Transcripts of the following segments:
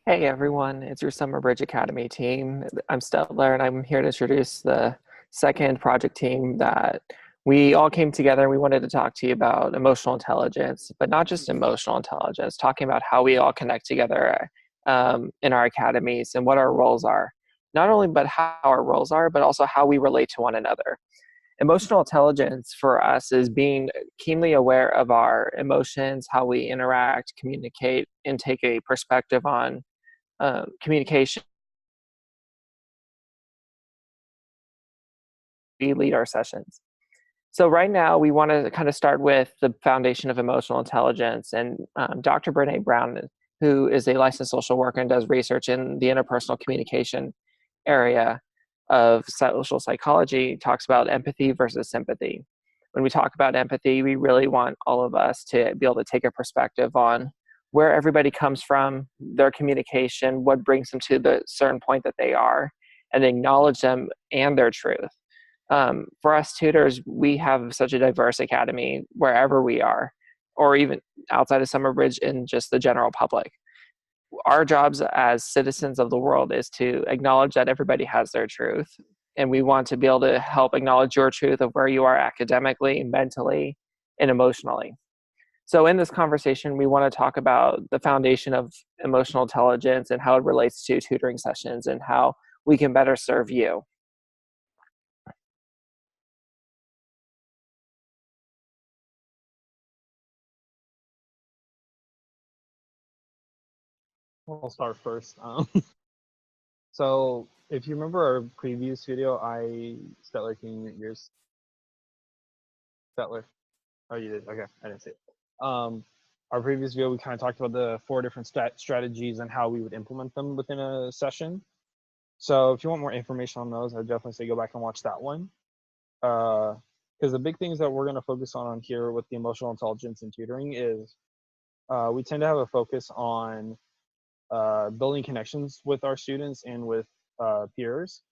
Hey everyone, it's your Summer Bridge Academy team. I'm Stetler and I'm here to introduce the second project team that we all came together and we wanted to talk to you about emotional intelligence, but not just emotional intelligence, talking about how we all connect together in our academies and what our roles are. Not only but how our roles are, but also how we relate to one another. Emotional intelligence for us is being keenly aware of our emotions, how we interact, communicate, and take a perspective on communication. We lead our sessions. So right now we want to kind of start with the foundation of emotional intelligence, and Dr. Brene Brown, who is a licensed social worker and does research in the interpersonal communication area of social psychology, talks about empathy versus sympathy. When we talk about empathy, we really want all of us to be able to take a perspective on where everybody comes from, their communication, what brings them to the certain point that they are, and acknowledge them and their truth. For us tutors, we have such a diverse academy wherever we are, or even outside of Summer Bridge in just the general public. Our jobs as citizens of the world is to acknowledge that everybody has their truth. And we want to be able to help acknowledge your truth of where you are academically, mentally, and emotionally. So in this conversation, we want to talk about the foundation of emotional intelligence and how it relates to tutoring sessions and how we can better serve you. I'll start first. So if you remember our previous video, Statler, can you mute yours? Statler. Oh, you did. Okay, I didn't see it. Our previous video, we kind of talked about the four different strategies and how we would implement them within a session. So if you want more information on those, I'd definitely say go back and watch that one. Because the big things that we're going to focus on here with the emotional intelligence and tutoring is we tend to have a focus on building connections with our students and with peers.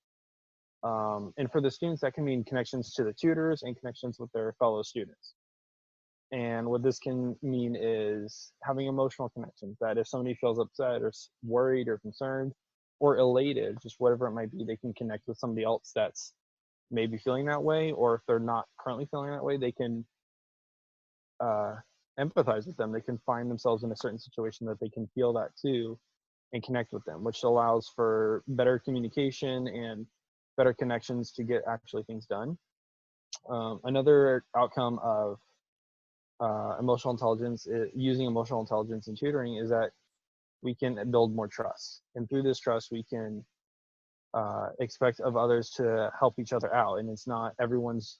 And for the students, that can mean connections to the tutors and connections with their fellow students. And what this can mean is having emotional connections, that if somebody feels upset or worried or concerned or elated, just whatever it might be, they can connect with somebody else that's maybe feeling that way, or if they're not currently feeling that way, they can empathize with them. They can find themselves in a certain situation that they can feel that too and connect with them, which allows for better communication and better connections to get actually things done. Another outcome of emotional intelligence, using emotional intelligence in tutoring, is that we can build more trust. And through this trust, we can expect of others to help each other out. And it's not everyone's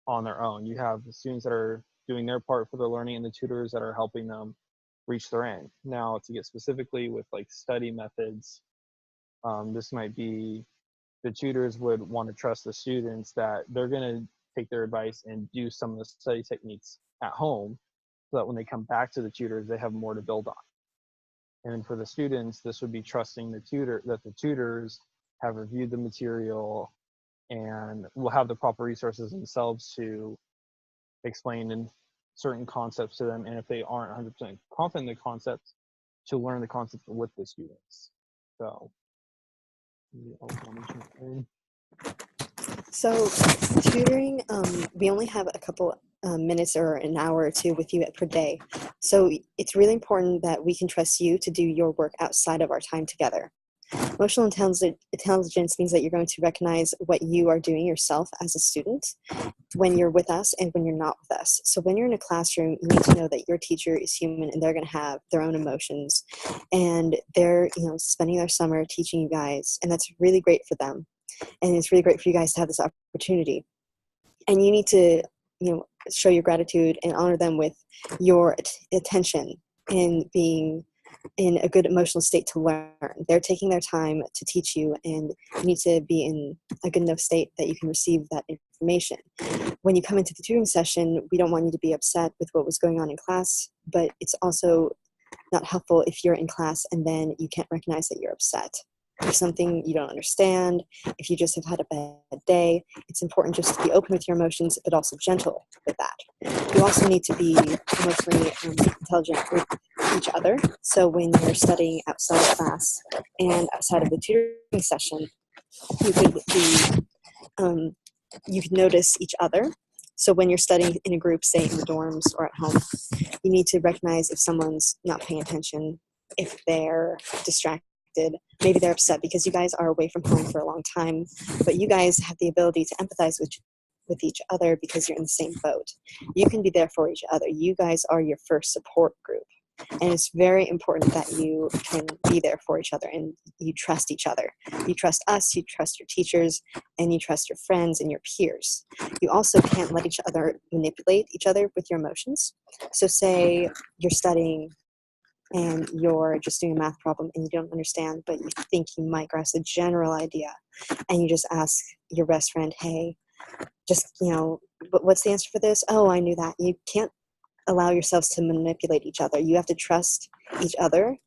on their own. You have the students that are doing their part for their learning and the tutors that are helping them reach their end. Now, to get specifically with like study methods, this might be the tutors would want to trust the students that they're going to take their advice and do some of the study techniques at home so that when they come back to the tutors, they have more to build on. And for the students, this would be trusting the tutor, that the tutors have reviewed the material and will have the proper resources themselves to explain in certain concepts to them. And if they aren't 100% confident in the concepts, to learn the concepts with the students. So, So tutoring, we only have a couple minutes or an hour or two with you per day. So it's really important that we can trust you to do your work outside of our time together. Emotional intelligence means that you're going to recognize what you are doing yourself as a student when you're with us and when you're not with us. So when you're in a classroom, you need to know that your teacher is human and they're going to have their own emotions, and they're spending their summer teaching you guys, and that's really great for them. And it's really great for you guys to have this opportunity. And you need to, show your gratitude and honor them with your attention and being in a good emotional state to learn. They're taking their time to teach you, and you need to be in a good enough state that you can receive that information. When you come into the tutoring session, we don't want you to be upset with what was going on in class, but it's also not helpful if you're in class and then you can't recognize that you're upset. If something you don't understand, if you just have had a bad day, it's important just to be open with your emotions, but also gentle with that. You also need to be emotionally intelligent with each other. So when you're studying outside of class and outside of the tutoring session, you could be you can notice each other. So when you're studying in a group, say in the dorms or at home, you need to recognize if someone's not paying attention, if they're distracted. Maybe they're upset because you guys are away from home for a long time, but you guys have the ability to empathize with each other because you're in the same boat. You can be there for each other. You guys are your first support group. And it's very important that you can be there for each other and you trust each other. You trust us, you trust your teachers, and you trust your friends and your peers. You also can't let each other manipulate each other with your emotions. So say you're studying and you're just doing a math problem and you don't understand, but you think you might grasp the general idea, and you just ask your best friend, hey, just, what's the answer for this? Oh, I knew that. You can't allow yourselves to manipulate each other. You have to trust each other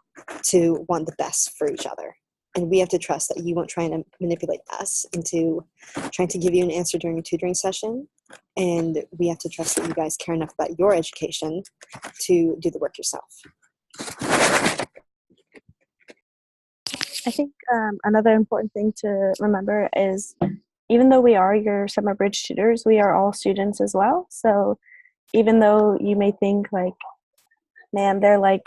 to want the best for each other. And we have to trust that you won't try and manipulate us into trying to give you an answer during a tutoring session. And we have to trust that you guys care enough about your education to do the work yourself. I think another important thing to remember is even though we are your summer bridge tutors, we are all students as well. So even though you may think like, man, they're like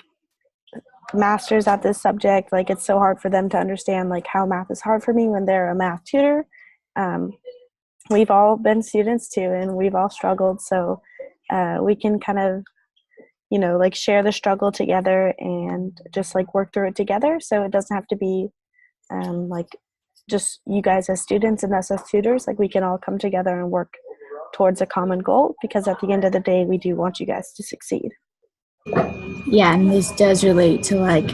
masters at this subject, like it's so hard for them to understand like how math is hard for me when they're a math tutor. We've all been students too, and we've all struggled. So we can kind of, like share the struggle together and just like work through it together. So it doesn't have to be like just you guys as students and us as tutors. Like we can all come together and work towards a common goal, because at the end of the day, we do want you guys to succeed. Yeah, and this does relate to like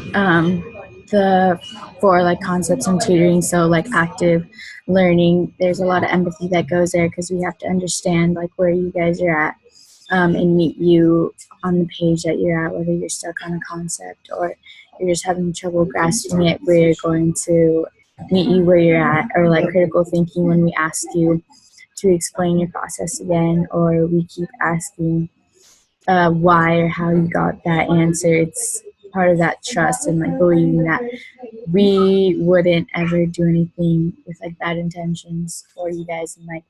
the four like concepts in tutoring. So like active learning, there's a lot of empathy that goes there because we have to understand like where you guys are at and meet you on the page that you're at, whether you're stuck on a concept or you're just having trouble grasping it. We're going to meet you where you're at, or like critical thinking when we ask you to explain your process again, or we keep asking why or how you got that answer. It's part of that trust and like believing that we wouldn't ever do anything with like bad intentions for you guys, and like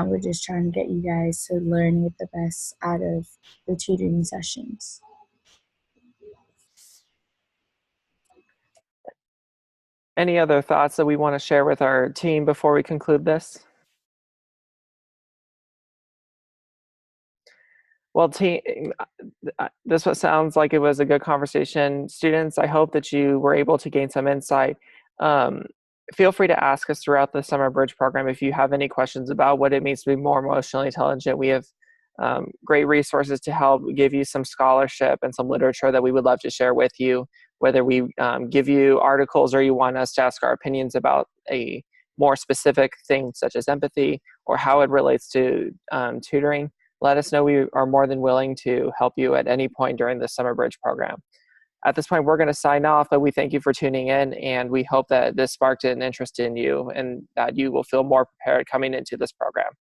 we're just trying to get you guys to learn and get the best out of the tutoring sessions. Any other thoughts that we want to share with our team before we conclude this? Well, team, this sounds like it was a good conversation. Students, I hope that you were able to gain some insight. Feel free to ask us throughout the Summer Bridge program if you have any questions about what it means to be more emotionally intelligent. We have great resources to help give you some scholarship and some literature that we would love to share with you, whether we give you articles or you want us to ask our opinions about a more specific thing such as empathy or how it relates to tutoring. Let us know. We are more than willing to help you at any point during the Summer Bridge program. At this point, we're going to sign off, but we thank you for tuning in, and we hope that this sparked an interest in you and that you will feel more prepared coming into this program.